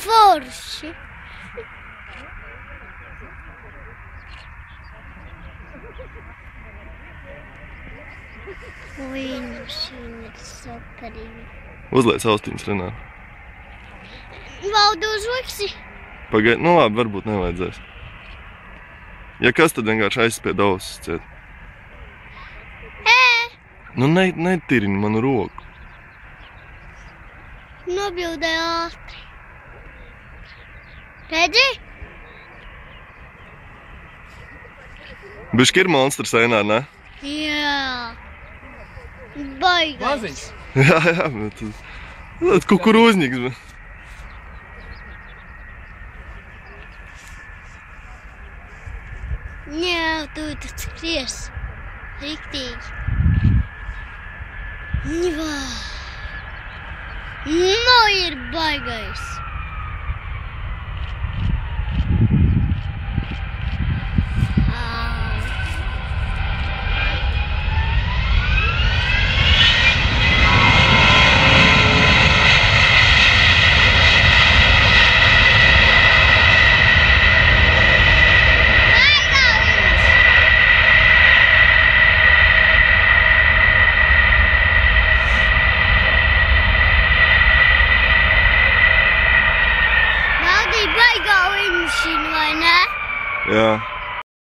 Forši. Viņš ir superīgi. Uzliec austiņas, Renāra. Valdu uz uksi. Pagaid, nu labi, varbūt nevajadzēs. Ja kas, tad vienkārši aizspied ausis ciet. Nu netirini manu roku. Nobildē ātri. Redzi? Bišķi ir monstrs ainā, ne? Jā. Baigais. Jā, bet tas kukurūzņiks. Jā, tu skries. Riktīgi. Nivā. Nu ir baigais. Baigā viņš ir, vai ne? Jā.